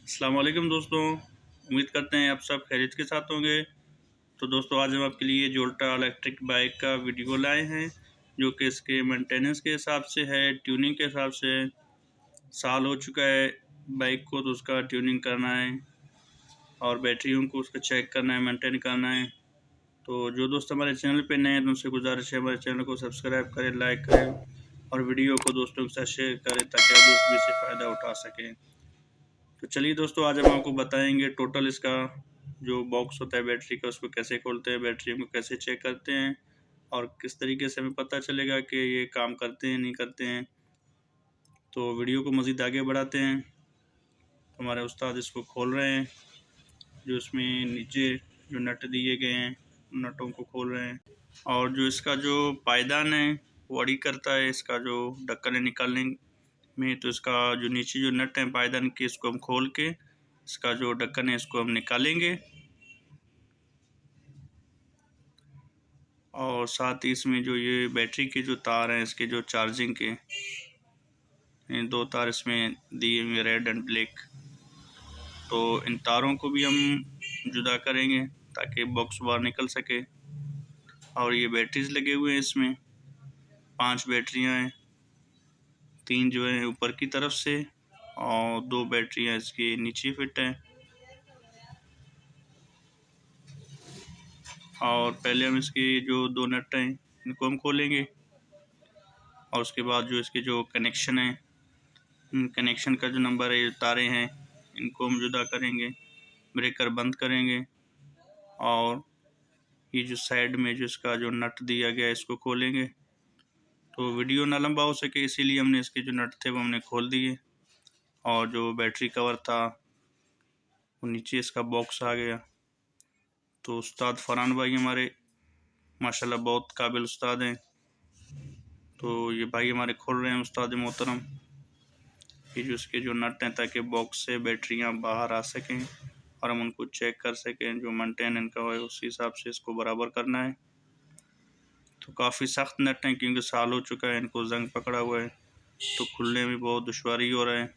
अस्सलाम वालेकुम दोस्तों, उम्मीद करते हैं आप सब खैरियत के साथ होंगे। तो दोस्तों आज हम आपके लिए जोल्टा इलेक्ट्रिक बाइक का वीडियो लाए हैं, जो कि इसके मेंटेनेंस के हिसाब से है, ट्यूनिंग के हिसाब से। साल हो चुका है बाइक को, तो उसका ट्यूनिंग करना है और बैटरियों को उसका चेक करना है, मेंटेन करना है। तो जो दोस्त हमारे चैनल पे नए हैं तो उनसे गुजारिश है हमारे चैनल को सब्सक्राइब करें, लाइक करें और वीडियो को दोस्तों के साथ शेयर करें ताकि आप दोस्त भी इससे फ़ायदा उठा सकें। तो चलिए दोस्तों आज हम आपको बताएंगे टोटल इसका जो बॉक्स होता है बैटरी का, उसको कैसे खोलते हैं, बैटरी को कैसे चेक करते हैं और किस तरीके से हमें पता चलेगा कि ये काम करते हैं नहीं करते हैं। तो वीडियो को मज़ीद आगे बढ़ाते हैं। तो हमारे उस्ताद इसको खोल रहे हैं, जो इसमें नीचे जो नट दिए गए हैं नटों को खोल रहे हैं। और जो इसका जो पायदान है वो अड़ी करता है इसका जो ढक्कन है निकालने में। तो इसका जो नीचे जो नट है पायदान के, इसको हम खोल के इसका जो ढक्कन है इसको हम निकालेंगे और साथ ही इसमें जो ये बैटरी के जो तार हैं इसके जो चार्जिंग के, ये दो तार इसमें दिए हुए रेड एंड ब्लैक। तो इन तारों को भी हम जुदा करेंगे ताकि बॉक्स बाहर निकल सके। और ये बैटरीज लगे हुए हैं, इसमें 5 बैटरियां हैं, 3 जो है ऊपर की तरफ से और 2 बैटरियां इसके नीचे फिट हैं। और पहले हम इसके जो 2 नट हैं इनको हम खोलेंगे और उसके बाद जो इसके जो कनेक्शन है, कनेक्शन का जो नंबर है, तारे हैं, इनको हम जुदा करेंगे, ब्रेकर बंद करेंगे और ये जो साइड में जो इसका जो नट दिया गया है इसको खोलेंगे। तो वीडियो ना लंबा हो सके इसीलिए हमने इसके जो नट थे वो हमने खोल दिए। और जो बैटरी कवर था वो नीचे इसका बॉक्स आ गया। तो उस्ताद फरहान भाई हमारे माशाल्लाह बहुत काबिल उस्ताद हैं। तो ये भाई हमारे खोल रहे हैं उस्ताद मोहतरम, ये जो इसके जो नट हैं ताकि बॉक्स से बैटरियां बाहर आ सकें और हम उनको चेक कर सकें, जो मेंटेन इनका हो उसी हिसाब से इसको बराबर करना है। तो काफ़ी सख्त नट हैं क्योंकि साल हो चुका है, इनको जंग पकड़ा हुआ है, तो खुलने में बहुत दुश्वारी हो रहा है।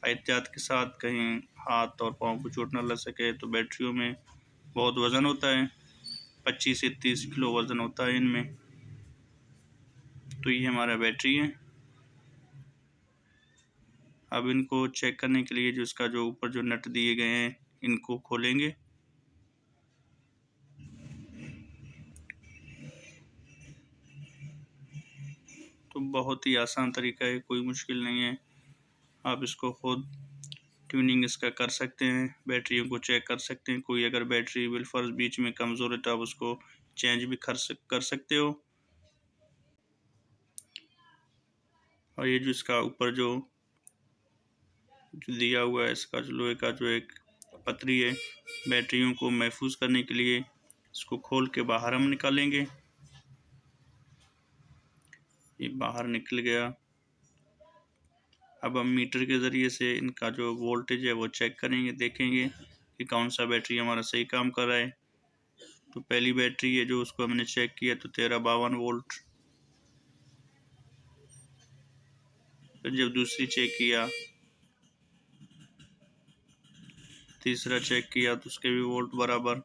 एहतियात के साथ कहीं हाथ और पाँव को चोट न लग सके। तो बैटरियों में बहुत वज़न होता है, 25 से 30 किलो वज़न होता है इनमें। तो ये हमारा बैटरी है। अब इनको चेक करने के लिए जो इसका जो ऊपर जो नट दिए गए हैं इनको खोलेंगे। तो बहुत ही आसान तरीका है, कोई मुश्किल नहीं है, आप इसको खुद ट्यूनिंग इसका कर सकते हैं, बैटरियों को चेक कर सकते हैं। कोई अगर बैटरी बिलफर्ज बीच में कमज़ोर है तो आप उसको चेंज भी कर सकते हो। और ये जो इसका ऊपर जो दिया हुआ है इसका जो लोहे का जो एक पतरी है, बैटरियों को महफूज करने के लिए इसको खोल के बाहर हम निकालेंगे। ये बाहर निकल गया। अब हम मीटर के ज़रिए से इनका जो वोल्टेज है वो चेक करेंगे, देखेंगे कि कौन सा बैटरी हमारा सही काम कर रहा है। तो पहली बैटरी है जो उसको हमने चेक किया तो 1352 वोल्ट। फिर जब दूसरी चेक किया, तीसरा चेक किया तो उसके भी वोल्ट बराबर।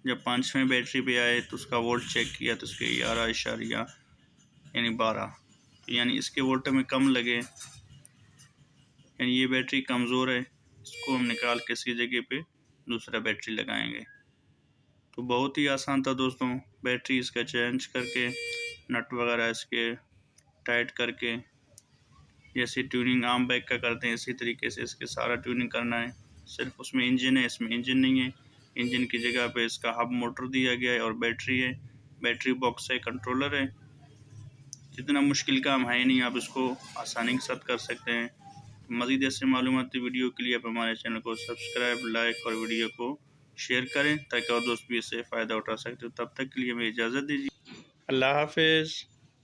जब 5वें बैटरी पे आए तो उसका वोल्ट चेक किया तो उसके 11 यानी 12, यानी इसके वोल्ट में कम लगे, यानी ये बैटरी कमज़ोर है। इसको हम निकाल के इसी जगह पे दूसरा बैटरी लगाएंगे। तो बहुत ही आसान था दोस्तों, बैटरी इसका चेंज करके नट वगैरह इसके टाइट करके जैसे ट्यूनिंग आम बाइक का करते हैं इसी तरीके से इसके सारा ट्यूनिंग करना है। सिर्फ उसमें इंजन है, इसमें इंजन नहीं है। इंजन की जगह पे इसका हब मोटर दिया गया है और बैटरी है, बैटरी बॉक्स है, कंट्रोलर है। जितना मुश्किल काम है नहीं, आप इसको आसानी के साथ कर सकते हैं। मज़ीद ऐसे मालूमाती वीडियो के लिए आप हमारे चैनल को सब्सक्राइब, लाइक और वीडियो को शेयर करें ताकि और दोस्त भी इससे फ़ायदा उठा सकते हो। तब तक के लिए हमें इजाज़त दीजिए। अल्लाह हाफिज़।